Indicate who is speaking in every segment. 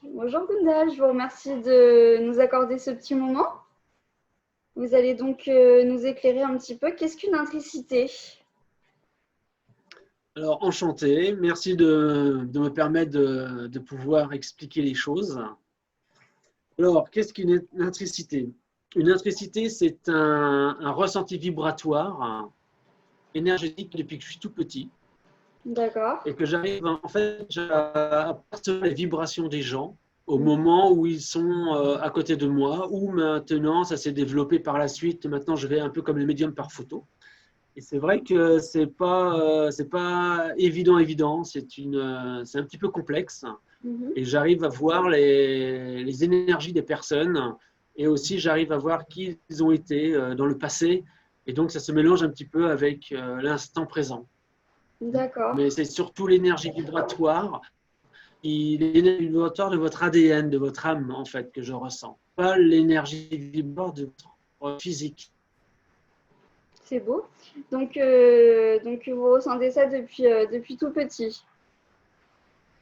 Speaker 1: Bonjour Gundal, je vous remercie de nous accorder ce petit moment. Vous allez donc nous éclairer un petit peu. Qu'est-ce qu'une intricité?
Speaker 2: Alors, enchanté. Merci de me permettre de pouvoir expliquer les choses. Alors, qu'est-ce qu'une intricité? Une intricité, c'est un ressenti vibratoire, énergétique depuis que je suis tout petit
Speaker 1: D'accord.
Speaker 2: et que j'arrive en fait à percevoir les vibrations des gens au moment où ils sont à côté de moi, ou maintenant, ça s'est développé par la suite. Maintenant, je vais un peu comme les médiums par photo. Et c'est vrai que c'est pas évident. C'est un petit peu complexe. Et j'arrive à voir les énergies des personnes. Et aussi, j'arrive à voir qui ils ont été dans le passé. Et donc, ça se mélange un petit peu avec l'instant présent.
Speaker 1: D'accord.
Speaker 2: Mais c'est surtout l'énergie vibratoire, l'énergie vibratoire de votre ADN, de votre âme, en fait, que je ressens. Pas l'énergie vibratoire de votre physique.
Speaker 1: C'est beau. Donc vous ressentez ça depuis tout petit.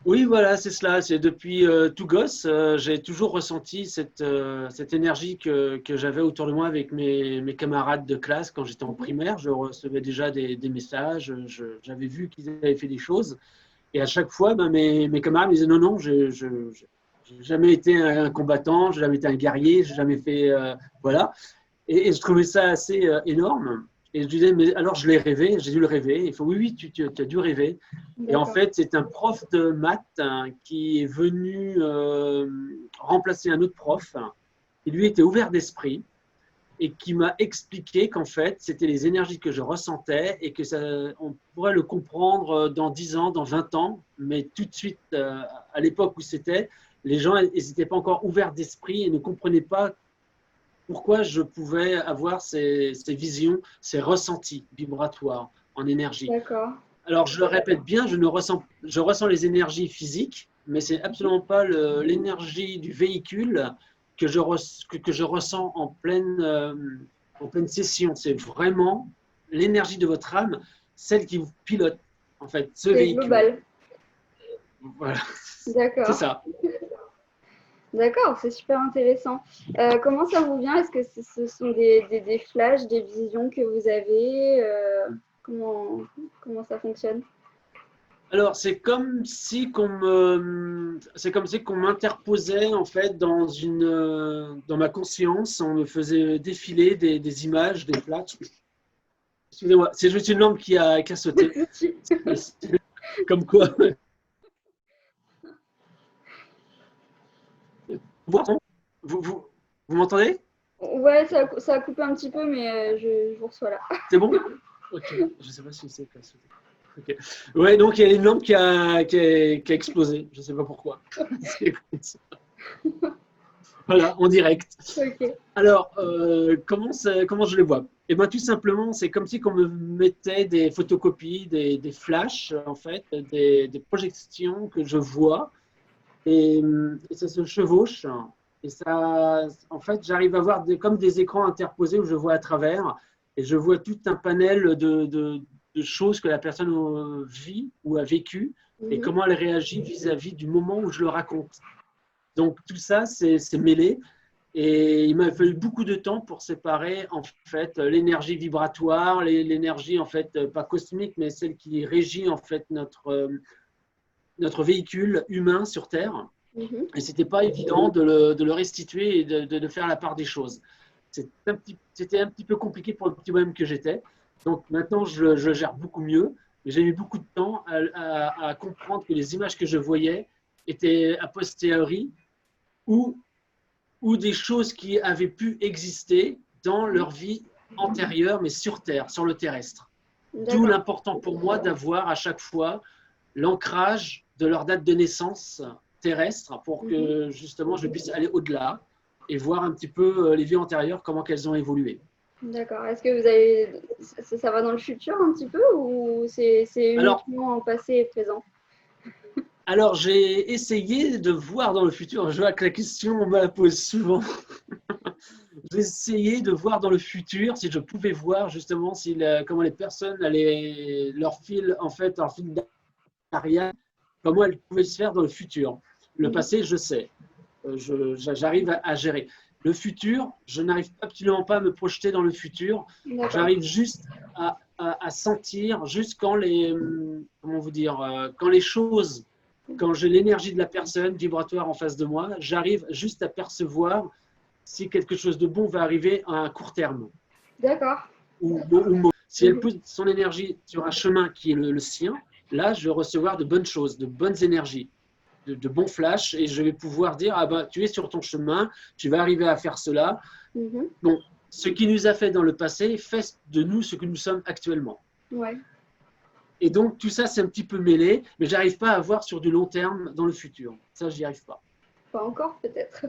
Speaker 2: Oui, voilà, c'est cela. C'est depuis tout gosse, j'ai toujours ressenti cette énergie que j'avais autour de moi avec mes camarades de classe quand j'étais en primaire. Je recevais déjà des messages, j'avais vu qu'ils avaient fait des choses. Et à chaque fois, ben, mes camarades me disaient non, non, je n'ai jamais été un combattant, je n'ai jamais été un guerrier, je n'ai jamais fait. Voilà. Et je trouvais ça assez énorme. Et je disais, mais alors je l'ai rêvé, j'ai dû le rêver. Il faut, oui, oui, tu as dû rêver. Et en fait, c'est un prof de maths qui est venu remplacer un autre prof, qui lui était ouvert d'esprit et qui m'a expliqué qu'en fait, c'était les énergies que je ressentais et que ça, on pourrait le comprendre dans 10 ans, dans 20 ans, mais tout de suite, à l'époque où c'était, les gens n'étaient pas encore ouverts d'esprit et ne comprenaient pas pourquoi je pouvais avoir ces visions, ces ressentis vibratoires en énergie.
Speaker 1: D'accord.
Speaker 2: Alors, je le répète bien, je ressens les énergies physiques, mais ce n'est absolument pas l'énergie du véhicule que je ressens en pleine session. C'est vraiment l'énergie de votre âme, celle qui vous pilote, en fait, ce
Speaker 1: C'est
Speaker 2: véhicule.
Speaker 1: global.
Speaker 2: Voilà, c'est
Speaker 1: D'accord.
Speaker 2: ça.
Speaker 1: D'accord, c'est super intéressant. Comment ça vous vient? Est-ce que ce sont des flashs, des visions que vous avez? Comment ça fonctionne?
Speaker 2: Alors, c'est comme si qu'on m'interposait en fait dans ma conscience, on me faisait défiler des images, des flashs. Excusez-moi, c'est juste une lampe qui a sauté. Comme quoi. Vous, vous, vous m'entendez?
Speaker 1: Ouais, ça a coupé un petit peu, mais je vous reçois là.
Speaker 2: C'est bon? Ok, je ne sais pas si c'est pas sauté. Okay. Ouais, donc il y a une lampe qui a explosé. Je ne sais pas pourquoi. C'est comme ça. Voilà, en direct.
Speaker 1: Ok.
Speaker 2: Alors, comment je les vois? Eh bien, tout simplement, c'est comme si on me mettait des photocopies, des flashs, en fait, des projections que je vois, et ça se chevauche. Et ça, en fait, j'arrive à voir comme des écrans interposés où je vois à travers, et je vois tout un panel de choses que la personne vit ou a vécu, et comment elle réagit vis-à-vis du moment où je le raconte. Donc, tout ça, c'est mêlé. Et il m'a fallu beaucoup de temps pour séparer en fait l'énergie vibratoire, l'énergie en fait pas cosmique, mais celle qui régit en fait notre véhicule humain sur Terre. Et c'était pas évident de le restituer et de faire la part des choses. C'était un petit peu compliqué pour le petit bonhomme que j'étais. Donc maintenant, je gère beaucoup mieux. Mais j'ai mis beaucoup de temps à comprendre que les images que je voyais étaient a posteriori ou des choses qui avaient pu exister dans leur vie antérieure, mais sur Terre, sur le terrestre. D'où l'important pour moi d'avoir à chaque fois l'ancrage de leur date de naissance terrestre pour que justement je puisse aller au-delà et voir un petit peu les vies antérieures, comment elles ont évolué.
Speaker 1: D'accord. Est-ce que vous avez ça va dans le futur un petit peu ou c'est uniquement en passé et présent?
Speaker 2: Alors, j'ai essayé de voir dans le futur. Je vois que la question, on me la pose souvent. J'ai essayé de voir dans le futur si je pouvais voir justement comment les personnes allaient leur fil d'Ariane, comment elles pouvaient se faire dans le futur. Le passé, je sais. J'arrive à gérer. Le futur, je n'arrive absolument pas à me projeter dans le futur.
Speaker 1: D'accord.
Speaker 2: J'arrive juste à sentir, juste quand comment vous dire, quand les choses, quand j'ai l'énergie de la personne vibratoire en face de moi, j'arrive juste à percevoir si quelque chose de bon va arriver à un court terme.
Speaker 1: D'accord.
Speaker 2: Si elle pousse son énergie sur un chemin qui est le sien, là, je vais recevoir de bonnes choses, de bonnes énergies, de bons flashs, et je vais pouvoir dire, ah ben, tu es sur ton chemin, tu vas arriver à faire cela. Bon, ce qui nous a fait dans le passé fait de nous ce que nous sommes actuellement.
Speaker 1: Ouais.
Speaker 2: Et donc, tout ça, c'est un petit peu mêlé, mais j'arrive pas à voir sur du long terme dans le futur. Ça, j'y arrive pas.
Speaker 1: Pas encore, peut-être.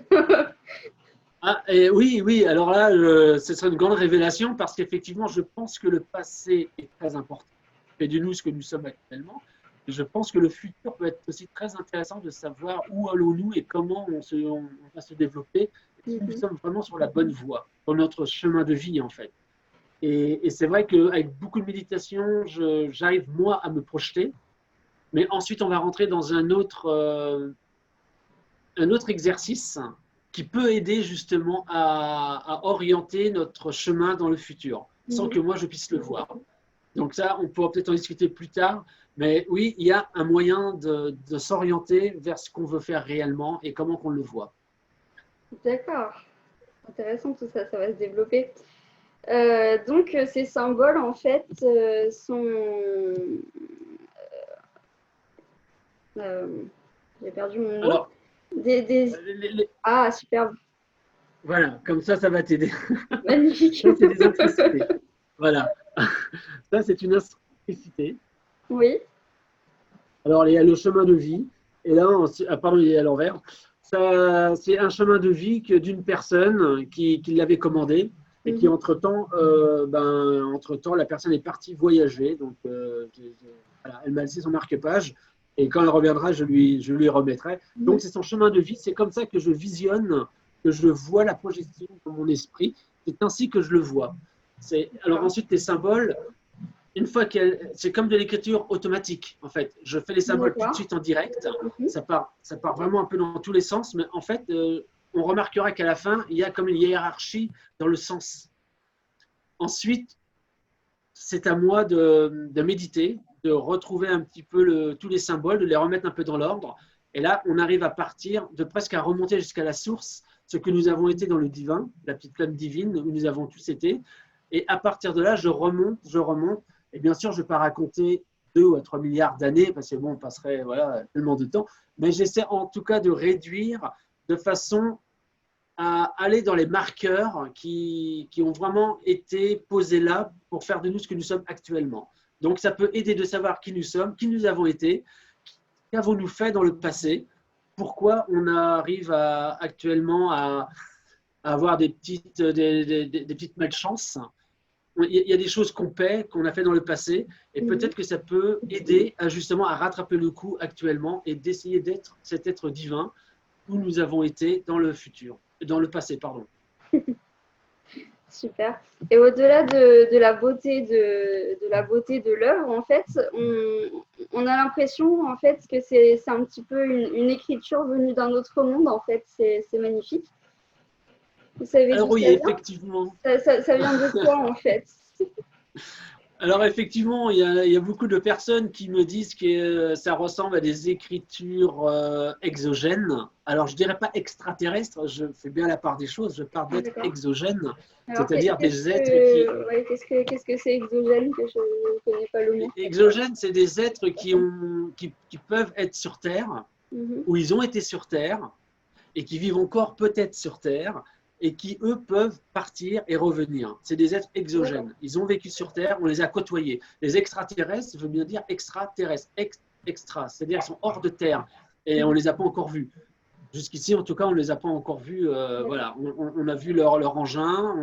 Speaker 2: Ah, et oui, alors là, ce serait une grande révélation parce qu'effectivement, je pense que le passé est très important. Fait de nous ce que nous sommes actuellement. Et je pense que le futur peut être aussi très intéressant de savoir où allons-nous et comment on va se développer. Et si nous sommes vraiment sur la bonne voie, dans notre chemin de vie, en fait. Et c'est vrai qu'avec beaucoup de méditation, j'arrive, moi, à me projeter. Mais ensuite, on va rentrer dans un autre exercice qui peut aider justement à orienter notre chemin dans le futur, sans que moi je puisse le voir. Donc ça, on pourra peut-être en discuter plus tard, mais oui, il y a un moyen de s'orienter vers ce qu'on veut faire réellement et comment qu'on le voit.
Speaker 1: D'accord. Intéressant tout ça, ça va se développer. Donc ces symboles, en fait, sont... j'ai perdu mon mot.
Speaker 2: Alors,
Speaker 1: Ah, superbe.
Speaker 2: Voilà, comme ça va t'aider.
Speaker 1: Magnifique.
Speaker 2: Ça, c'est des intricités. Voilà. Ça, c'est une intricité.
Speaker 1: Oui.
Speaker 2: Alors, il y a le chemin de vie. Et là, pardon, il est à l'envers. C'est un chemin de vie d'une personne qui l'avait commandé et qui, entre-temps, la personne est partie voyager. Donc, voilà, elle m'a laissé son marque-page. Et quand elle reviendra, je lui remettrai. Donc, c'est son chemin de vie. C'est comme ça que je visionne, que je vois la projection de mon esprit. C'est ainsi que je le vois. Alors ensuite, les symboles, une fois c'est comme de l'écriture automatique, en fait. Je fais les symboles tout de suite en direct. Ça part vraiment un peu dans tous les sens. Mais en fait, on remarquera qu'à la fin, il y a comme une hiérarchie dans le sens. Ensuite, c'est à moi de méditer, de retrouver un petit peu tous les symboles, de les remettre un peu dans l'ordre. Et là, on arrive à partir de presque à remonter jusqu'à la source, ce que nous avons été dans le divin, la petite flamme divine, où nous avons tous été. Et à partir de là, je remonte. Et bien sûr, je ne vais pas raconter 2 à 3 milliards d'années, parce que bon, on passerait tellement de temps. Mais j'essaie en tout cas de réduire de façon à aller dans les marqueurs qui ont vraiment été posés là pour faire de nous ce que nous sommes actuellement. Donc, ça peut aider de savoir qui nous sommes, qui nous avons été, qu'avons-nous fait dans le passé, pourquoi on arrive actuellement à avoir des petites malchances. Il y a des choses qu'on a fait dans le passé, et peut-être que ça peut aider justement à rattraper le coup actuellement et d'essayer d'être cet être divin où nous avons été dans le passé, pardon.
Speaker 1: Super. Et au-delà de la beauté de l'œuvre, en fait, on a l'impression en fait que c'est un petit peu une écriture venue d'un autre monde. En fait, c'est magnifique. Vous savez
Speaker 2: alors oui, effectivement.
Speaker 1: Ça vient de quoi en fait?
Speaker 2: Alors effectivement, il y a beaucoup de personnes qui me disent que ça ressemble à des écritures exogènes. Alors je ne dirais pas extraterrestres, je fais bien la part des choses, je parle d'êtres exogènes, c'est-à-dire des êtres qui…
Speaker 1: Ouais, qu'est-ce que c'est exogène, que je ne connais pas le mot?
Speaker 2: Exogènes, c'est des êtres qui peuvent être sur Terre, ou ils ont été sur Terre, et qui vivent encore peut-être sur Terre, et qui, eux, peuvent partir et revenir. C'est des êtres exogènes. Ils ont vécu sur Terre, on les a côtoyés. Les extraterrestres, ça veut bien dire extraterrestres, extra, c'est-à-dire qu'ils sont hors de Terre, et on ne les a pas encore vus. Jusqu'ici, en tout cas, on ne les a pas encore vus. Voilà. On a vu leur engin,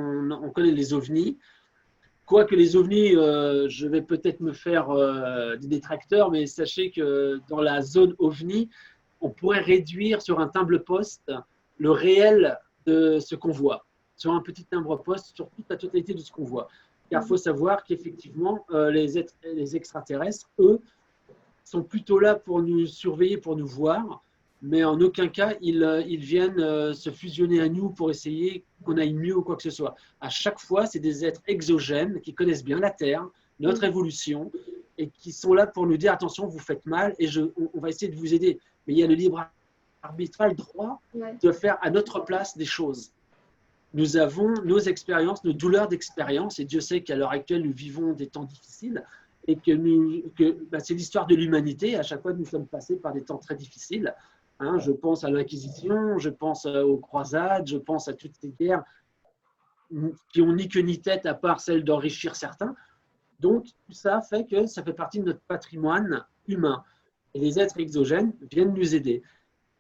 Speaker 2: on connaît les ovnis. Quoique les ovnis, je vais peut-être me faire des détracteurs, mais sachez que dans la zone ovni, on pourrait réduire sur un timbre-poste le réel de ce qu'on voit, sur un petit timbre-poste, sur toute la totalité de ce qu'on voit. Car il faut savoir qu'effectivement, les extraterrestres, eux, sont plutôt là pour nous surveiller, pour nous voir. mais en aucun cas ils viennent se fusionner à nous pour essayer qu'on aille mieux ou quoi que ce soit. À chaque fois, c'est des êtres exogènes qui connaissent bien la Terre, notre évolution, et qui sont là pour nous dire attention, vous faites mal et on va essayer de vous aider. Mais il y a le libre arbitre, le droit de faire à notre place des choses. Nous avons nos expériences, nos douleurs d'expérience, et Dieu sait qu'à l'heure actuelle, nous vivons des temps difficiles, et que c'est l'histoire de l'humanité. À chaque fois, nous sommes passés par des temps très difficiles. Hein, je pense à l'Inquisition, je pense aux croisades, je pense à toutes ces guerres qui n'ont ni queue ni tête à part celle d'enrichir certains. Donc, tout ça fait que ça fait partie de notre patrimoine humain. Et les êtres exogènes viennent nous aider.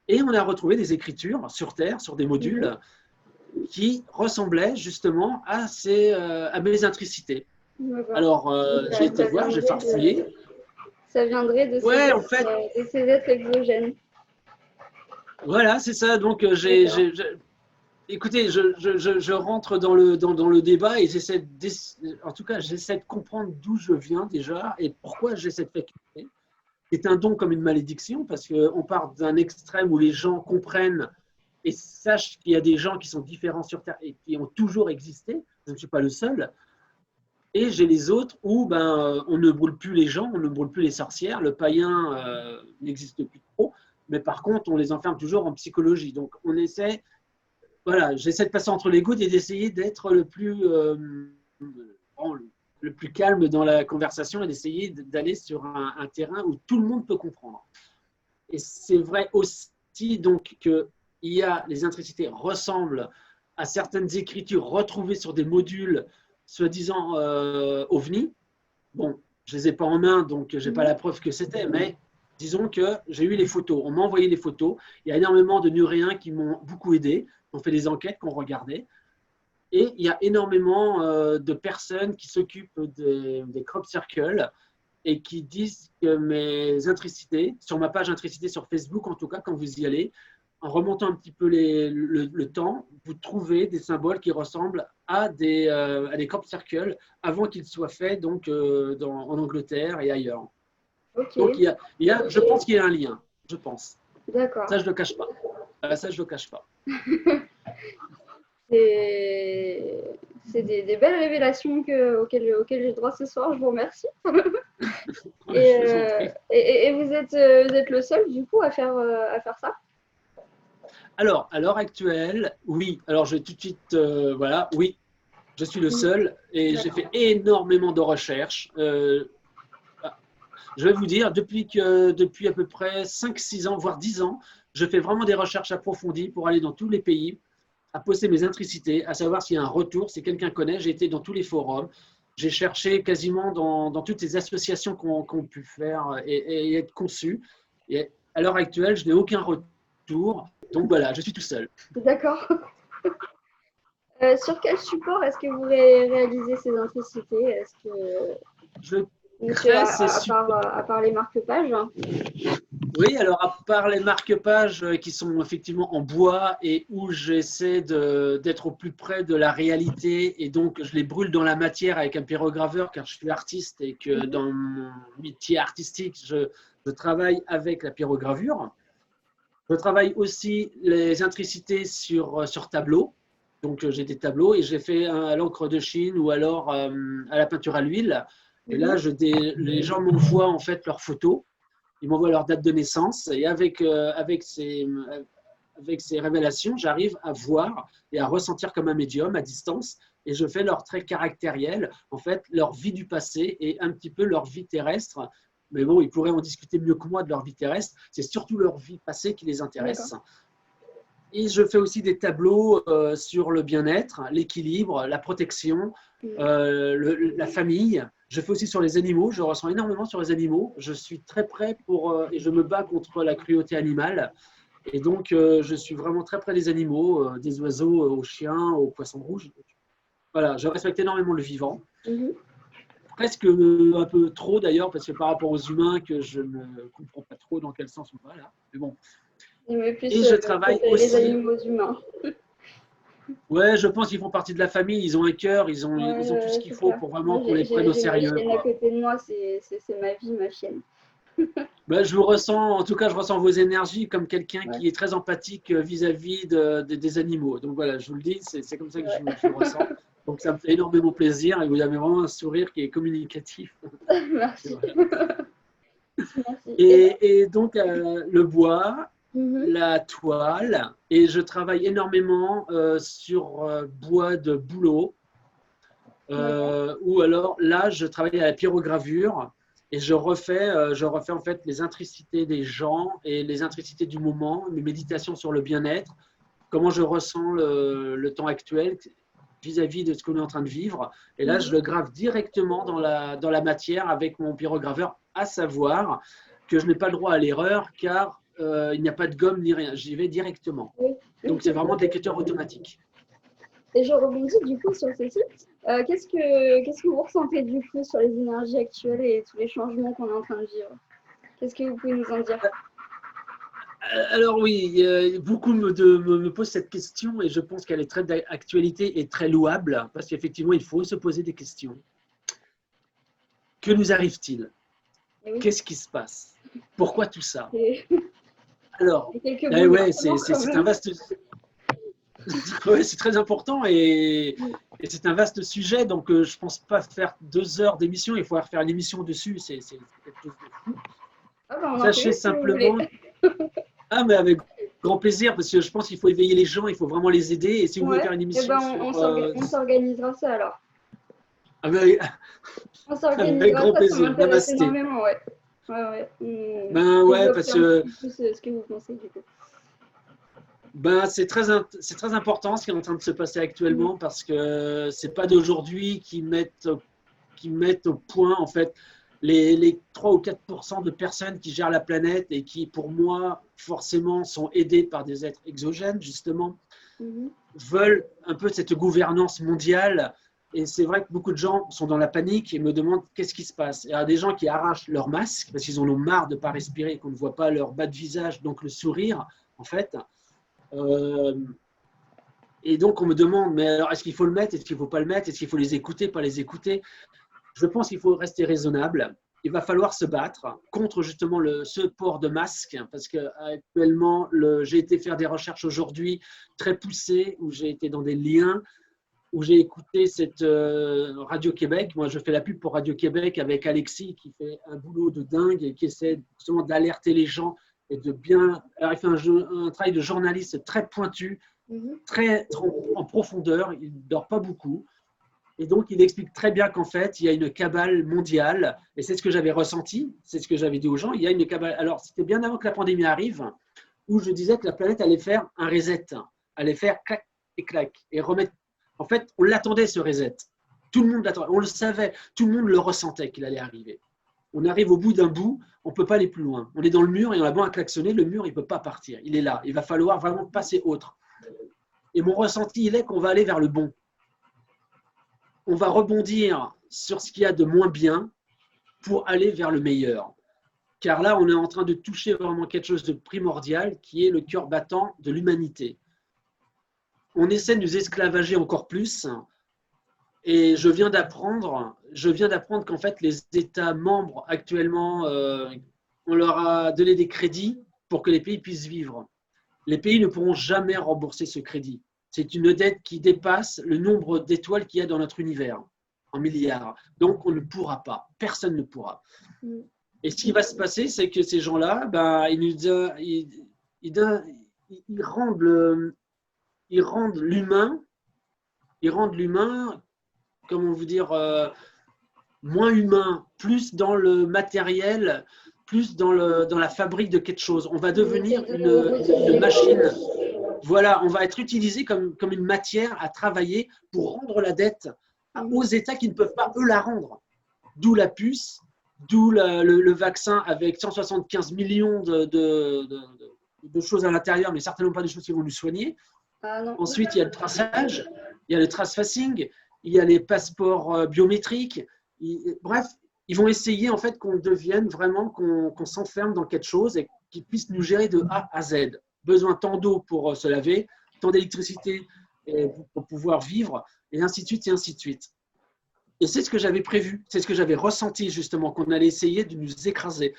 Speaker 2: Et on a retrouvé des écritures sur Terre, sur des modules, qui ressemblaient justement à mes intricités. Alors, j'ai été voir, j'ai farfouillé.
Speaker 1: Ça viendrait de ces êtres exogènes.
Speaker 2: Voilà, c'est ça. Donc, écoutez, je rentre dans le débat et j'essaie de comprendre d'où je viens déjà et pourquoi j'ai cette faculté. C'est un don comme une malédiction parce qu'on part d'un extrême où les gens comprennent et sachent qu'il y a des gens qui sont différents sur Terre et qui ont toujours existé. Je ne suis pas le seul. Et j'ai les autres où on ne brûle plus les gens, on ne brûle plus les sorcières, le païen n'existe plus trop, mais par contre, on les enferme toujours en psychologie. Donc, j'essaie de passer entre les gouttes et d'essayer d'être le plus calme dans la conversation et d'essayer d'aller sur un terrain où tout le monde peut comprendre. Et c'est vrai aussi donc que les intricités ressemblent à certaines écritures retrouvées sur des modules soi-disant ovni. Bon, je ne les ai pas en main, donc je n'ai pas la preuve que c'était, mais disons que j'ai eu les photos. On m'a envoyé les photos. Il y a énormément de Nuréens qui m'ont beaucoup aidé. On fait des enquêtes qu'on regardait. Et il y a énormément de personnes qui s'occupent des crop circles et qui disent que mes intricités, sur ma page intricité sur Facebook, en tout cas, quand vous y allez, en remontant un petit peu le temps, vous trouvez des symboles qui ressemblent à des crop circles avant qu'ils soient faits donc, en Angleterre et ailleurs. Okay. Donc, je pense qu'il y a un lien, je pense.
Speaker 1: D'accord.
Speaker 2: Ça, je ne le cache pas. Ça, je ne le cache pas.
Speaker 1: C'est des belles révélations auxquelles j'ai droit ce soir. Je vous remercie. Et vous êtes le seul, du coup, à faire ça?
Speaker 2: Alors, à l'heure actuelle, oui. Alors, je vais tout de suite, oui, je suis le seul et j'ai fait énormément de recherches. Je vais vous dire, depuis à peu près 5-6 ans, voire 10 ans, je fais vraiment des recherches approfondies pour aller dans tous les pays, à poster mes intricités, à savoir s'il y a un retour, si quelqu'un connaît. J'ai été dans tous les forums. J'ai cherché quasiment dans toutes les associations qu'on pu faire et être conçues. Et à l'heure actuelle, je n'ai aucun retour. Donc voilà, je suis tout seul.
Speaker 1: D'accord. Sur quel support est-ce que vous réalisez ces intricités? Est-ce que à part les marque-pages?
Speaker 2: Oui, alors à part les marque-pages qui sont effectivement en bois et où j'essaie d'être au plus près de la réalité et donc je les brûle dans la matière avec un pyrograveur car je suis artiste et que dans mon métier artistique, je travaille avec la pyrogravure. Je travaille aussi les intricités sur tableau. Donc, j'ai des tableaux et j'ai fait à l'encre de Chine ou alors à la peinture à l'huile. Et là, les gens m'envoient en fait leurs photos. Ils m'envoient leur date de naissance. Et avec ces révélations, j'arrive à voir et à ressentir comme un médium à distance. Et je fais leurs traits caractériels, en fait, leur vie du passé et un petit peu leur vie terrestre. Mais bon, ils pourraient en discuter mieux que moi de leur vie terrestre. C'est surtout leur vie passée qui les intéresse. Et je fais aussi des tableaux sur le bien-être, l'équilibre, la protection, la famille. Je fais aussi sur les animaux. Je ressens énormément sur les animaux. Je suis très près et je me bats contre la cruauté animale. Et donc, je suis vraiment très près des animaux, des oiseaux aux chiens, aux poissons rouges. Voilà, je respecte énormément le vivant. Presque un peu trop d'ailleurs, parce que par rapport aux humains, que je ne comprends pas trop dans quel sens on va là. Mais bon.
Speaker 1: Et je travaille aussi. Les animaux humains.
Speaker 2: Ouais, je pense qu'ils font partie de la famille. Ils ont un cœur, ils ont tout ce qu'il faut pour vraiment qu'on les prenne au sérieux.
Speaker 1: La chienne à côté de moi, c'est ma vie, ma chienne.
Speaker 2: Ben, je vous ressens, en tout cas, je ressens vos énergies comme quelqu'un
Speaker 1: Ouais.
Speaker 2: qui est très empathique vis-à-vis des animaux. Donc voilà, je vous le dis, c'est comme ça que
Speaker 1: Ouais.
Speaker 2: je vous ressens. Donc ça me fait énormément plaisir et vous avez vraiment un sourire qui est communicatif. C'est
Speaker 1: Merci.
Speaker 2: vrai.
Speaker 1: Merci. Et donc,
Speaker 2: Et donc, le bois,
Speaker 1: mhm,
Speaker 2: la toile, et je travaille énormément sur bois de bouleau.
Speaker 1: d'accord.
Speaker 2: Ou alors là, je travaille à la pyrogravure et je refais en fait les intricités des gens et les intricités du moment, mes méditations sur le bien-être, comment je ressens le temps actuel vis-à-vis de ce qu'on est en train de vivre. Et là, je
Speaker 1: Mhm.
Speaker 2: le grave directement dans la matière avec mon pyrograveur, à savoir que je n'ai pas le droit à l'erreur car il n'y a pas de gomme ni rien. J'y vais directement.
Speaker 1: Oui.
Speaker 2: Donc, c'est vraiment de l'écriture automatique.
Speaker 1: Et je rebondis du coup sur ceci. Qu'est-ce que vous ressentez du coup sur les énergies actuelles et tous les changements qu'on est en train de vivre? Qu'est-ce que vous pouvez nous en dire?
Speaker 2: Alors oui, beaucoup me posent cette question et je pense qu'elle est très d'actualité et très louable parce qu'effectivement, il faut se poser des questions. Que nous arrive-t-il?
Speaker 1: Et oui,
Speaker 2: Qu'est-ce qui se passe? Pourquoi tout ça?
Speaker 1: c'est
Speaker 2: Alors,
Speaker 1: c'est quelques
Speaker 2: ouais,
Speaker 1: bouleversements quand
Speaker 2: c'est un
Speaker 1: même.
Speaker 2: vaste, ouais, c'est très important et c'est un vaste sujet. Donc, je pense pas faire 2 heures d'émission. Il faudra faire une émission dessus. C'est quelque chose de fou.
Speaker 1: Ah bah on en fait
Speaker 2: Sachez
Speaker 1: une si vous voulez.
Speaker 2: simplement, ah, mais avec grand plaisir, parce que je pense qu'il faut éveiller les gens, il faut vraiment les aider. Et si vous voulez
Speaker 1: Ouais,
Speaker 2: faire une
Speaker 1: et ben
Speaker 2: émission sur,
Speaker 1: on s'organisera ça alors.
Speaker 2: avec,
Speaker 1: On
Speaker 2: avec
Speaker 1: s'organisera
Speaker 2: grand
Speaker 1: ça
Speaker 2: plaisir,
Speaker 1: m'intéresse
Speaker 2: namasté.
Speaker 1: énormément, ouais. Ouais, ouais.
Speaker 2: Ben
Speaker 1: On
Speaker 2: ouais, parce
Speaker 1: développerait un petit
Speaker 2: que
Speaker 1: peu plus ce que vous pensez du coup.
Speaker 2: ben, c'est très important ce qui est en train de se passer
Speaker 1: Mm.
Speaker 2: actuellement, parce que c'est pas d'aujourd'hui qui mettent au point en fait les 3 ou 4% de personnes qui gèrent la planète et qui, pour moi, forcément sont aidées par des êtres exogènes, justement,
Speaker 1: Mhm.
Speaker 2: veulent un peu cette gouvernance mondiale. Et c'est vrai que beaucoup de gens sont dans la panique et me demandent qu'est-ce qui se passe. Il y a des gens qui arrachent leur masque parce qu'ils en ont marre de ne pas respirer et qu'on ne voit pas leur bas de visage, donc le sourire, en fait. Euh, et donc, on me demande, mais alors, est-ce qu'il faut le mettre? Est-ce qu'il ne faut pas le mettre? Est-ce qu'il faut les écouter, pas les écouter? Je pense qu'il faut rester raisonnable. Il va falloir se battre contre justement ce port de masque, parce que actuellement, j'ai été faire des recherches aujourd'hui très poussées, où j'ai été dans des liens, où j'ai écouté cette Radio-Québec. Moi, je fais la pub pour Radio-Québec avec Alexis, qui fait un boulot de dingue et qui essaie justement d'alerter les gens et de bien. Alors, il fait un travail de journaliste très pointu,
Speaker 1: Mhm.
Speaker 2: très en profondeur. Il ne dort pas beaucoup. Et donc, il explique très bien qu'en fait, il y a une cabale mondiale, et c'est ce que j'avais ressenti, c'est ce que j'avais dit aux gens, il y a une cabale. Alors, c'était bien avant que la pandémie arrive, où je disais que la planète allait faire un reset, allait faire clac et clac, et remettre. En fait, on l'attendait, ce reset. Tout le monde l'attendait, on le savait, tout le monde le ressentait qu'il allait arriver. On arrive au bout d'un bout, on ne peut pas aller plus loin. On est dans le mur et on a beau à klaxonner, le mur, il ne peut pas partir. Il est là. Il va falloir vraiment passer autre. Et mon ressenti, il est qu'on va aller vers le bon. On va rebondir sur ce qu'il y a de moins bien pour aller vers le meilleur. Car là, on est en train de toucher vraiment quelque chose de primordial qui est le cœur battant de l'humanité. On essaie de nous esclavager encore plus et je viens d'apprendre qu'en fait, les États membres actuellement, on leur a donné des crédits pour que les pays puissent vivre. Les pays ne pourront jamais rembourser ce crédit. C'est une dette qui dépasse le nombre d'étoiles qu'il y a dans notre univers, en milliards. Donc, on ne pourra pas. Personne ne pourra.
Speaker 1: Mhm.
Speaker 2: Et ce qui va se passer, c'est que ces gens-là, ben, ils rendent l'humain, comment vous dire, moins humain, plus dans le matériel, plus dans la fabrique de quelque chose. On va
Speaker 1: On essaie
Speaker 2: devenir
Speaker 1: de les robotiser,
Speaker 2: une
Speaker 1: quoi.
Speaker 2: machine. Voilà, on va être utilisé comme une matière à travailler pour rendre la dette aux
Speaker 1: Mhm.
Speaker 2: États qui ne peuvent pas, eux, la rendre. D'où la puce, d'où le vaccin avec 175 millions de choses à l'intérieur, mais certainement pas des choses qui vont nous soigner.
Speaker 1: Ah non.
Speaker 2: Ensuite, il y a le traçage, il y a le trace facing, il y a les passeports biométriques. Bref, ils vont essayer en fait qu'on devienne vraiment, qu'on s'enferme dans quelque chose et qu'ils puissent nous gérer de A à Z. Besoin tant d'eau pour se laver, tant d'électricité pour pouvoir vivre, et ainsi de suite, et ainsi de suite. Et c'est ce que j'avais prévu, c'est ce que j'avais ressenti justement, qu'on allait essayer de nous écraser.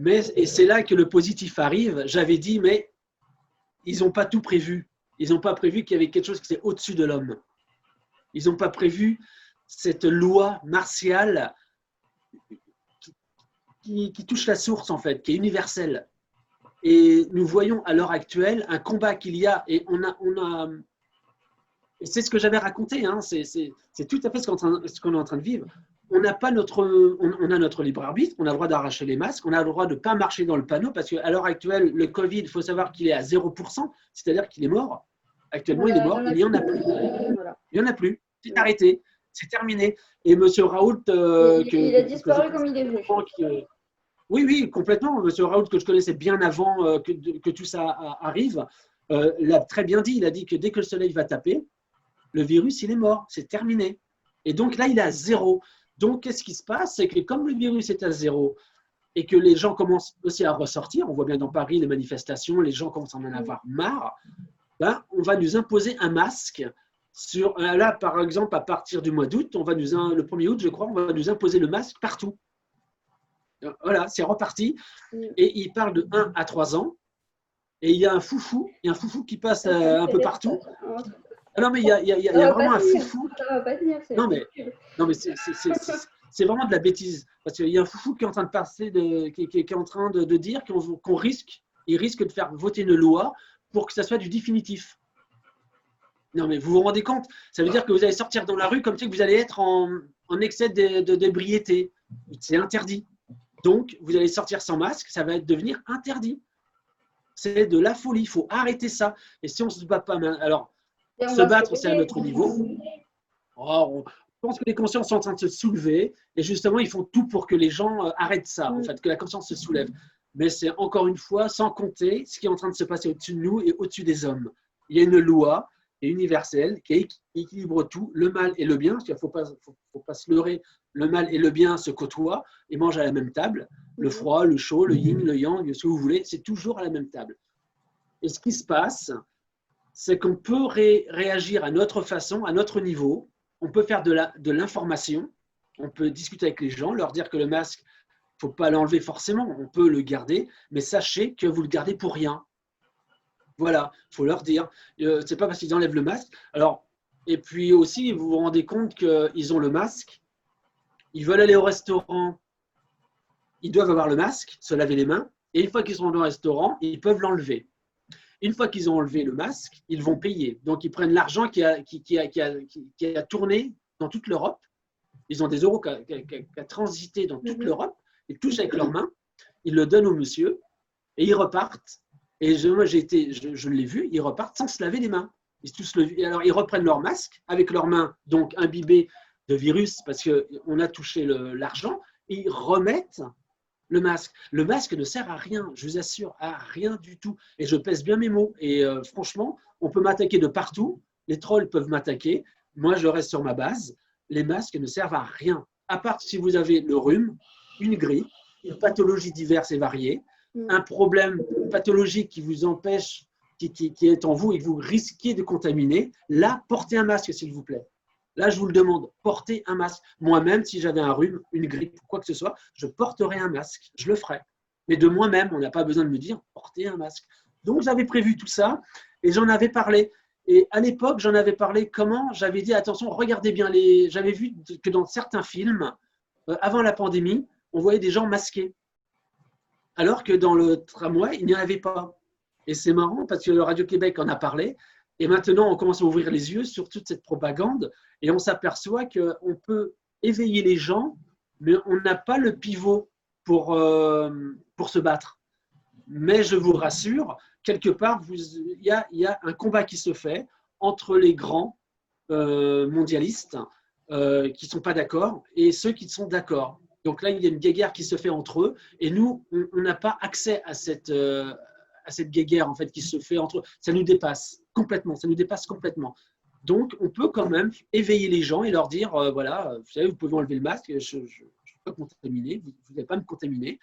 Speaker 2: Et c'est là que le positif arrive. J'avais dit, mais ils n'ont pas tout prévu. Ils n'ont pas prévu qu'il y avait quelque chose qui était au-dessus de l'homme. Ils n'ont pas prévu cette loi martiale qui touche la source, en fait, qui est universelle. Et nous voyons à l'heure actuelle un combat qu'il y a, et et c'est ce que j'avais raconté, hein, c'est tout à fait ce qu'on est en train de vivre. On a notre libre arbitre, on a le droit d'arracher les masques, on a le droit de ne pas marcher dans le panneau, parce qu'à l'heure actuelle, le Covid, il faut savoir qu'il est à 0%, c'est-à-dire qu'il est mort. Actuellement, il est mort, il n'y en a plus. Il n'y en a plus, c'est arrêté, c'est terminé. Et M. Raoult…
Speaker 1: il a disparu comme il est venu.
Speaker 2: Oui, oui, complètement. M. Raoult, que je connaissais bien avant que tout ça arrive, l'a très bien dit. Il a dit que dès que le soleil va taper, le virus, il est mort, c'est terminé. Et donc là, il est à 0. Donc, qu'est-ce qui se passe? C'est que comme le virus est à 0 et que les gens commencent aussi à ressortir, on voit bien dans Paris les manifestations, les gens commencent à en avoir marre, ben, on va nous imposer un masque. Là, par exemple, à partir du mois d'août, le 1er août, je crois, on va nous imposer le masque partout. Voilà, c'est reparti. Et il parle de 1 à 3 ans. Et il y a un foufou qui passe un peu partout. Non, mais il y a vraiment un foufou.
Speaker 1: Ça va pas tenir.
Speaker 2: Non, mais c'est vraiment de la bêtise. Parce qu'il y a un foufou qui est en train de passer, qui est en train de dire qu'on risque de faire voter une loi pour que ça soit du définitif. Non, mais vous vous rendez compte? Ça veut dire que vous allez sortir dans la rue comme si vous allez être en excès d'ébriété. C'est interdit. Donc, vous allez sortir sans masque, ça va devenir interdit. C'est de la folie, il faut arrêter ça. Et si on ne se bat pas, alors, se battre, c'est à notre niveau. Je pense que les consciences sont en train de se soulever et justement, ils font tout pour que les gens arrêtent ça, en fait, que la conscience se soulève. Mais c'est encore une fois, sans compter ce qui est en train de se passer au-dessus de nous et au-dessus des hommes. Il y a une loi universelle qui équilibre tout, le mal et le bien, parce qu'il ne faut pas se leurrer, le mal et le bien se côtoient et mangent à la même table. Le froid, le chaud, le yin, le yang, ce que vous voulez, c'est toujours à la même table. Et ce qui se passe, c'est qu'on peut réagir à notre façon, à notre niveau. On peut faire de l'information, on peut discuter avec les gens, leur dire que le masque, il ne faut pas l'enlever forcément, on peut le garder, mais sachez que vous le gardez pour rien. Voilà, il faut leur dire. Ce n'est pas parce qu'ils enlèvent le masque. Alors, et puis aussi, vous vous rendez compte qu'ils ont le masque, ils veulent aller au restaurant, ils doivent avoir le masque, se laver les mains, et une fois qu'ils sont dans le restaurant, ils peuvent l'enlever. Une fois qu'ils ont enlevé le masque, ils vont payer. Donc, ils prennent l'argent qui a tourné dans toute l'Europe. Ils ont des euros qui a transité dans toute l'Europe. Ils touchent avec leurs mains, ils le donnent au monsieur, et ils repartent. Et moi, je l'ai vu, ils repartent sans se laver les mains. Alors, ils reprennent leur masque avec leurs mains, donc imbibées de virus, parce qu'on a touché l'argent, et ils remettent le masque. Le masque ne sert à rien, je vous assure, à rien du tout. Et je pèse bien mes mots. Et franchement, on peut m'attaquer de partout. Les trolls peuvent m'attaquer. Moi, je reste sur ma base. Les masques ne servent à rien. À part si vous avez le rhume, une grippe, une pathologie diverse et variée, un problème pathologique qui vous empêche, qui est en vous et que vous risquez de contaminer, là, portez un masque, s'il vous plaît. Là, je vous le demande, portez un masque. Moi-même, si j'avais un rhume, une grippe, quoi que ce soit, je porterais un masque. Je le ferais. Mais de moi-même, on n'a pas besoin de me dire, portez un masque. Donc, j'avais prévu tout ça et j'en avais parlé. Et à l'époque, j'en avais parlé comment? J'avais dit, attention, regardez bien J'avais vu que dans certains films, avant la pandémie, on voyait des gens masqués. Alors que dans le tramway, il n'y en avait pas. Et c'est marrant parce que le Radio-Québec en a parlé. Et maintenant, on commence à ouvrir les yeux sur toute cette propagande et on s'aperçoit qu'on peut éveiller les gens, mais on n'a pas le pivot pour se battre. Mais je vous rassure, quelque part, il y a un combat qui se fait entre les grands mondialistes qui ne sont pas d'accord et ceux qui sont d'accord. Donc là, il y a une guéguerre qui se fait entre eux et nous, on n'a pas accès à cette guéguerre en fait, qui se fait entre eux. Ça nous dépasse complètement, Donc, on peut quand même éveiller les gens et leur dire, voilà, vous savez, vous pouvez enlever le masque, je ne suis pas contaminé, vous n'allez pas me contaminer,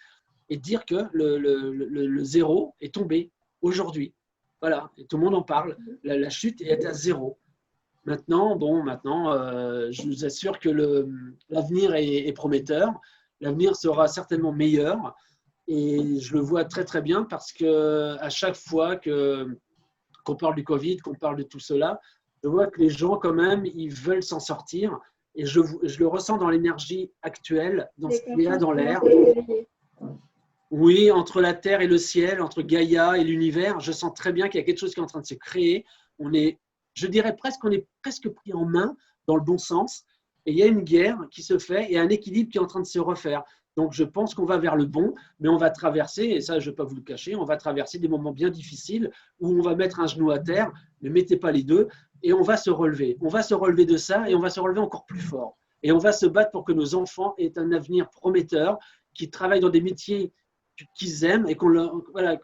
Speaker 2: et dire que le zéro est tombé aujourd'hui. Voilà, et tout le monde en parle. La chute est à 0. Maintenant, je vous assure que l'avenir est prometteur. L'avenir sera certainement meilleur. Et je le vois très très bien parce que à chaque fois qu'on parle du Covid, qu'on parle de tout cela, je vois que les gens quand même, ils veulent s'en sortir. Et je le ressens dans l'énergie actuelle, dans ce
Speaker 1: Les
Speaker 2: qu'il y a
Speaker 1: consciences
Speaker 2: dans
Speaker 1: commencent
Speaker 2: l'air.
Speaker 1: à s'éveiller.
Speaker 2: Oui, entre la Terre et le ciel, entre Gaïa et l'univers, je sens très bien qu'il y a quelque chose qui est en train de se créer. Je dirais presque qu'on est presque pris en main dans le bon sens. Et il y a une guerre qui se fait et un équilibre qui est en train de se refaire. Donc je pense qu'on va vers le bon, mais on va traverser, et ça je ne vais pas vous le cacher, on va traverser des moments bien difficiles où on va mettre un genou à terre, ne mettez pas les deux, et on va se relever. On va se relever de ça et on va se relever encore plus fort. Et on va se battre pour que nos enfants aient un avenir prometteur, qui travaillent dans des métiers qu'ils aiment et voilà,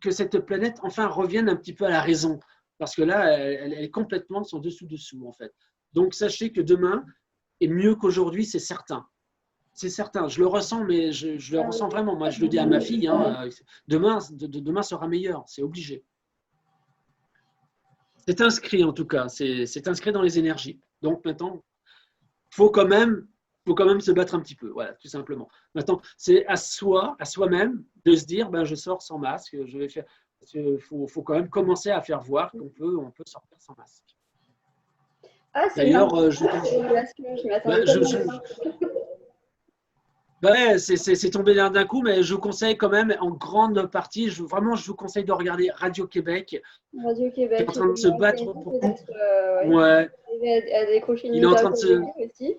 Speaker 2: que cette planète enfin revienne un petit peu à la raison. Parce que là, elle est complètement son dessous-dessous, en fait. Donc, sachez que demain est mieux qu'aujourd'hui, c'est certain. C'est certain. Je le ressens, mais je le ressens vraiment. Moi, je le dis à ma fille, hein, demain sera meilleur. C'est obligé. C'est inscrit, en tout cas. C'est inscrit dans les énergies. Donc, maintenant, faut quand même se battre un petit peu, voilà, tout simplement. Maintenant, c'est à soi-même, de se dire, ben, je sors sans masque, je vais faire. Faut quand même commencer à faire voir on peut sortir sans masque.
Speaker 1: Ah, c'est une
Speaker 2: D'ailleurs,
Speaker 1: je
Speaker 2: ben,
Speaker 1: m'attendais pas à ça.
Speaker 2: ouais, c'est tombé d'un coup, mais je vous conseille quand même en grande partie, vraiment, je vous conseille de regarder Radio Québec,
Speaker 1: Radio
Speaker 2: qui est en
Speaker 1: Québec,
Speaker 2: train de se battre pour.
Speaker 1: peut-être
Speaker 2: Ouais,
Speaker 1: à décrocher une
Speaker 2: il est en train de
Speaker 1: interview
Speaker 2: se.
Speaker 1: aussi.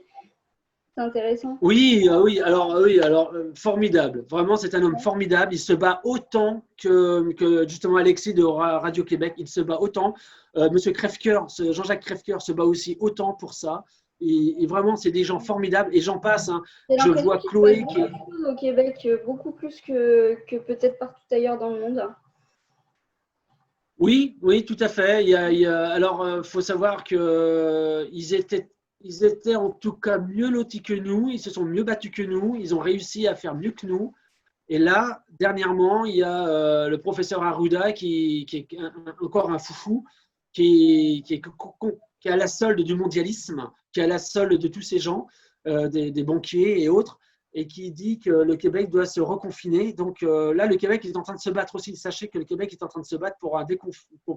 Speaker 1: C'est intéressant.
Speaker 2: Oui, alors formidable. Vraiment, c'est un homme formidable. Il se bat autant que justement Alexis de Radio-Québec. Il se bat autant. Monsieur Crèvecoeur, Jean-Jacques Crèvecoeur se bat aussi autant pour ça. Et vraiment, c'est des gens formidables. Et j'en passe. Hein.
Speaker 1: J'ai
Speaker 2: Je
Speaker 1: l'impression
Speaker 2: vois
Speaker 1: qu'il se passe
Speaker 2: Chloé qui est.
Speaker 1: beaucoup de choses au Québec, beaucoup plus que peut-être partout ailleurs dans le monde.
Speaker 2: Oui, oui, tout à fait. Alors, faut savoir que ils étaient en tout cas mieux lotis que nous. Ils se sont mieux battus que nous. Ils ont réussi à faire mieux que nous. Et là, dernièrement, il y a le professeur Arruda qui est encore un foufou, qui est à la solde du mondialisme, qui est à la solde de tous ces gens, des banquiers et autres, et qui dit que le Québec doit se reconfiner. Donc là, le Québec est en train de se battre aussi. Sachez que le Québec est en train de se battre pour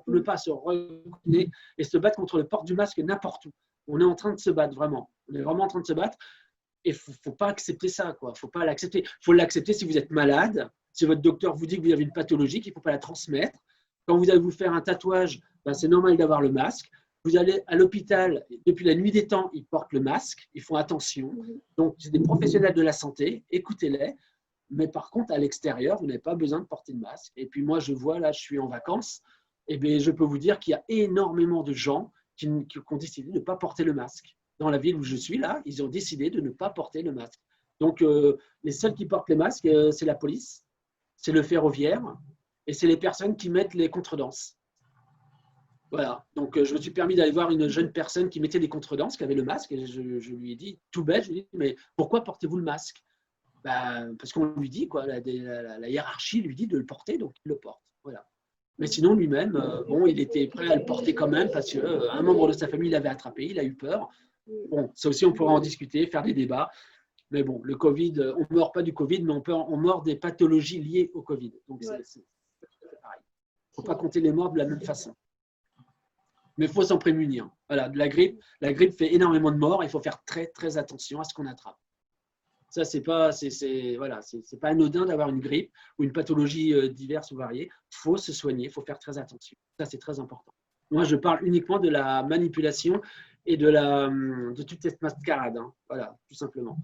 Speaker 2: ne pas se reconfiner et se battre contre le port du masque n'importe où. On est en train de se battre, vraiment. On est vraiment en train de se battre. Et il ne faut pas accepter ça, quoi. Faut pas l'accepter. Il faut l'accepter si vous êtes malade, si votre docteur vous dit que vous avez une pathologie, qu'il ne faut pas la transmettre. Quand vous allez vous faire un tatouage, ben, c'est normal d'avoir le masque. Vous allez à l'hôpital, depuis la nuit des temps, ils portent le masque, ils font attention. Donc, c'est des professionnels de la santé, écoutez-les. Mais par contre, à l'extérieur, vous n'avez pas besoin de porter de masque. Et puis moi, je vois, là, je suis en vacances, et bien, je peux vous dire qu'il y a énormément de gens qui ont décidé de ne pas porter le masque. Dans la ville où je suis, là, ils ont décidé de ne pas porter le masque. Donc, les seuls qui portent les masques, c'est la police, c'est le ferroviaire, et c'est les personnes qui mettent les contredanses. Voilà, donc je me suis permis d'aller voir une jeune personne qui mettait des contredanses, qui avait le masque, et je lui ai dit, tout bête, je lui ai dit, mais pourquoi portez-vous le masque? Ben, parce qu'on lui dit, quoi, la hiérarchie lui dit de le porter, donc il le porte. Voilà. Mais sinon, lui-même, bon, il était prêt à le porter quand même, parce qu'un membre de sa famille l'avait attrapé, il a eu peur. Bon, ça aussi, on pourra en discuter, faire des débats. Mais bon, le Covid, on ne meurt pas du Covid, mais on meurt des pathologies liées au Covid. Donc, c'est pareil. Il ne faut pas compter les morts de la même façon. Mais il faut s'en prémunir. Voilà, la grippe fait énormément de morts. Il faut faire très, très attention à ce qu'on attrape. Ça, c'est pas anodin d'avoir une grippe ou une pathologie diverse ou variée. Il faut se soigner, il faut faire très attention. Ça, c'est très important. Moi, je parle uniquement de la manipulation et de toute cette mascarade. Hein. Voilà, tout simplement.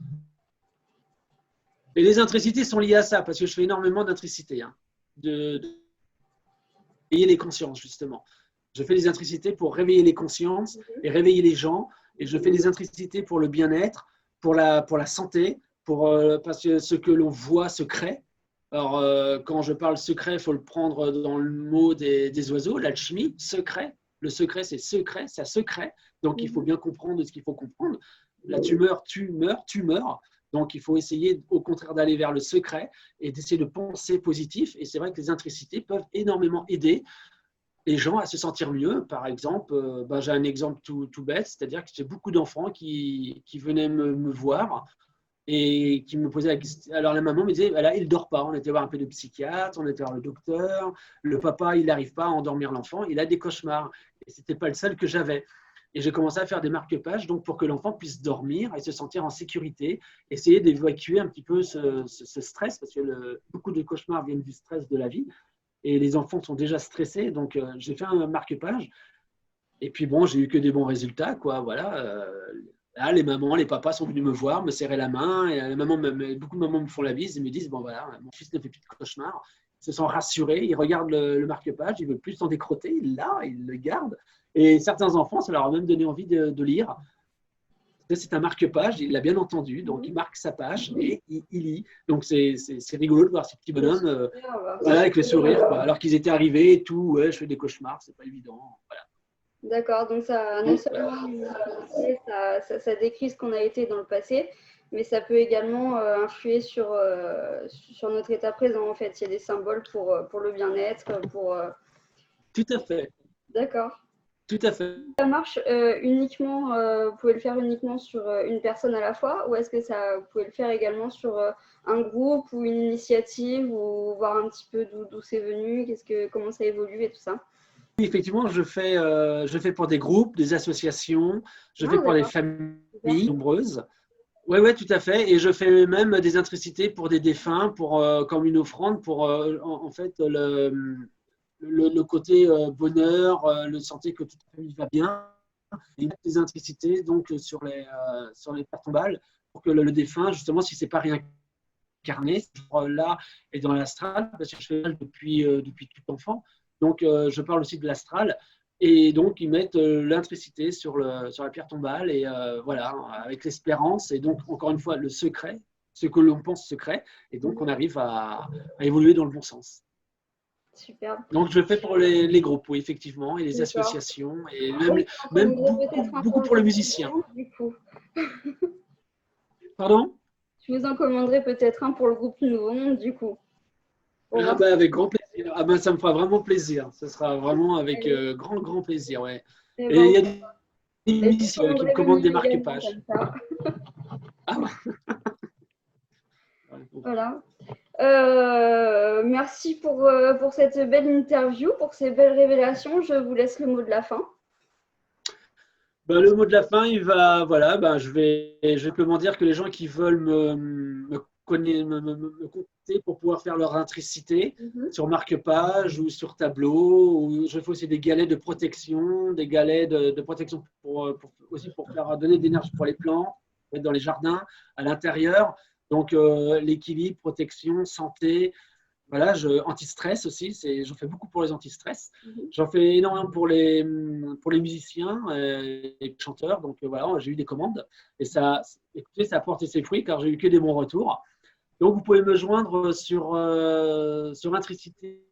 Speaker 2: Et les intricités sont liées à ça, parce que je fais énormément d'intricités. Hein, de réveiller les consciences, justement. Je fais des intricités pour réveiller les consciences et réveiller les gens. Et je fais des intricités pour le bien-être, pour la santé, parce que ce que l'on voit se crée. Alors, quand je parle secret, il faut le prendre dans le mot des oiseaux, l'alchimie, secret. Le secret, c'est secret, ça se crée. Donc, il faut bien comprendre ce qu'il faut comprendre. La tumeur, tu meurs. Donc, il faut essayer, au contraire, d'aller vers le secret et d'essayer de penser positif. Et c'est vrai que les intricités peuvent énormément aider les gens à se sentir mieux. Par exemple, j'ai un exemple tout bête, c'est-à-dire que j'ai beaucoup d'enfants qui venaient me voir et qui me posait la question. Alors la maman me disait, voilà, il ne dort pas. On était voir un peu de psychiatre, on était voir le docteur. Le papa, il n'arrive pas à endormir l'enfant, il a des cauchemars. Et ce n'était pas le seul que j'avais. Et j'ai commencé à faire des marque-pages donc pour que l'enfant puisse dormir et se sentir en sécurité, essayer d'évacuer un petit peu ce stress, parce que beaucoup de cauchemars viennent du stress de la vie. Et les enfants sont déjà stressés, donc j'ai fait un marque-page. Et puis bon, j'ai eu que des bons résultats, quoi. Voilà. Là, les mamans, les papas sont venus me voir, me serrer la main. Et beaucoup de mamans me font la bise et me disent, bon voilà, mon fils ne fait plus de cauchemars. Ils se sont rassurés, ils regardent le marque-page, ils ne veulent plus s'en décrotter, ils l'ont, ils le gardent. Et certains enfants, ça leur a même donné envie de lire. C'est un marque-page, il l'a bien entendu, donc il marque sa page et il lit. Donc c'est rigolo de voir ces petits bonhommes voilà, avec le sourire, quoi. Alors qu'ils étaient arrivés et tout, ouais, je fais des cauchemars, c'est pas évident. Voilà.
Speaker 1: D'accord, donc ça, non seulement ça décrit ce qu'on a été dans le passé, mais ça peut également influer sur notre état présent, en fait. Il y a des symboles pour le bien-être,
Speaker 2: Tout à fait.
Speaker 1: D'accord.
Speaker 2: Tout à fait.
Speaker 1: Ça marche uniquement, vous pouvez le faire uniquement sur une personne à la fois, ou est-ce que vous pouvez le faire également sur un groupe ou une initiative, ou voir un petit peu d'où c'est venu, comment ça évolue et tout ça?
Speaker 2: Effectivement, je fais pour des groupes, des associations, je fais pour des familles nombreuses. Oui, ouais, tout à fait. Et je fais même des intricités pour des défunts, comme une offrande pour en fait le côté bonheur, le sentir que toute la famille va bien. Et mettre des intricités donc sur les pierres tombales pour que le défunt, justement, si c'est pas réincarné, là et dans l'astral, parce que je fais depuis tout enfant. Donc, je parle aussi de l'astral. Et donc, ils mettent l'intricité sur la pierre tombale, et voilà, avec l'espérance, et donc, encore une fois, le secret, ce que l'on pense secret, et donc, on arrive à évoluer dans le bon sens.
Speaker 1: Super.
Speaker 2: Donc, je le fais pour les groupes, oui, effectivement, et les associations, et même beaucoup pour les musiciens.
Speaker 1: Du coup.
Speaker 2: Pardon?
Speaker 1: Je vous en commanderai peut-être un pour le groupe Nouveau Monde, du coup.
Speaker 2: Avec grand plaisir. Ça me fera vraiment plaisir. Ce sera vraiment avec grand plaisir. Ouais. Et il y a des musiciens qui me commandent des marque-pages. Ah.
Speaker 1: Voilà. Merci pour cette belle interview, pour ces belles révélations. Je vous laisse le mot de la fin.
Speaker 2: Le mot de la fin, je vais simplement dire que les gens qui veulent me contacter pour pouvoir faire leur intricité sur marque-page ou sur tableau, ou je fais aussi des galets de protection, des galets de protection aussi pour faire donner de l'énergie pour les plantes, dans les jardins, à l'intérieur. Donc l'équilibre, protection, santé. Voilà, anti-stress aussi, j'en fais beaucoup pour les anti-stress. J'en fais énormément pour les musiciens et les chanteurs. Donc voilà, j'ai eu des commandes et ça a porté ses fruits car j'ai eu que des bons retours. Donc vous pouvez me joindre sur intricité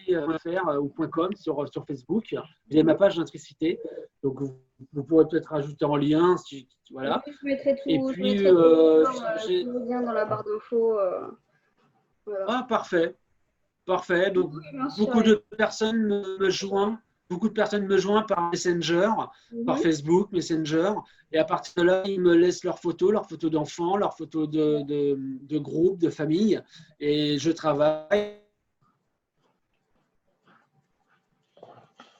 Speaker 2: ou .com sur Facebook. J'ai ma page d'intricité. Donc vous pourrez peut-être ajouter en lien. Voilà.
Speaker 1: Je mettrai tout,
Speaker 2: et puis,
Speaker 1: le lien dans la barre d'infos.
Speaker 2: Voilà. Ah, parfait. Parfait. Donc, beaucoup de personnes me joignent. Beaucoup de personnes me joignent par Messenger, par Facebook, Messenger. Et à partir de là, ils me laissent leurs photos d'enfants, leurs photos de groupe, de famille. Et je travaille.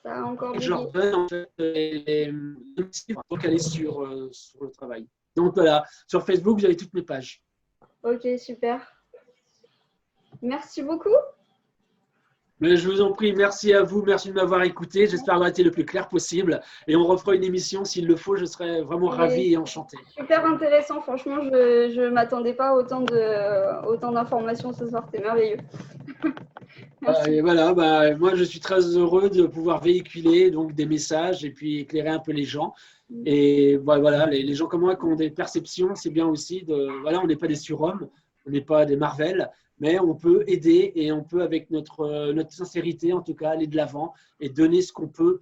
Speaker 1: Ça a encore
Speaker 2: je leur donne en fait pour aller sur le travail. Donc voilà, sur Facebook, vous avez toutes mes pages.
Speaker 1: Ok, super. Merci beaucoup.
Speaker 2: Mais je vous en prie, merci à vous, merci de m'avoir écouté. J'espère avoir été le plus clair possible. Et on refera une émission s'il le faut, je serai vraiment ravi et enchanté.
Speaker 1: Super intéressant, franchement, je ne m'attendais pas à autant d'informations ce soir, c'est merveilleux.
Speaker 2: Et voilà, moi je suis très heureux de pouvoir véhiculer donc, des messages et puis éclairer un peu les gens. Et voilà, les gens comme moi qui ont des perceptions, c'est bien aussi voilà, on n'est pas des surhommes, on n'est pas des Marvel. Mais on peut aider et on peut, avec notre sincérité, en tout cas, aller de l'avant et donner ce qu'on peut,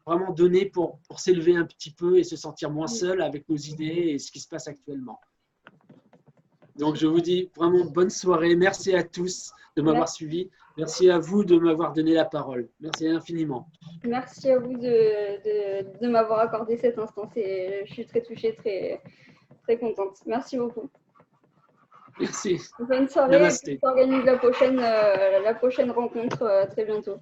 Speaker 2: vraiment donner pour s'élever un petit peu et se sentir moins seul avec nos idées et ce qui se passe actuellement. Donc, je vous dis vraiment bonne soirée. Merci à tous de m'avoir suivi. Merci à vous de m'avoir donné la parole. Merci infiniment.
Speaker 1: Merci à vous de m'avoir accordé cet instant. Je suis très touchée, très, très contente. Merci beaucoup.
Speaker 2: Merci.
Speaker 1: Bonne soirée.
Speaker 2: Namasté.
Speaker 1: On organise la prochaine rencontre très bientôt.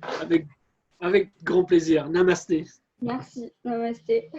Speaker 2: Avec grand plaisir. Namasté.
Speaker 1: Merci. Namasté.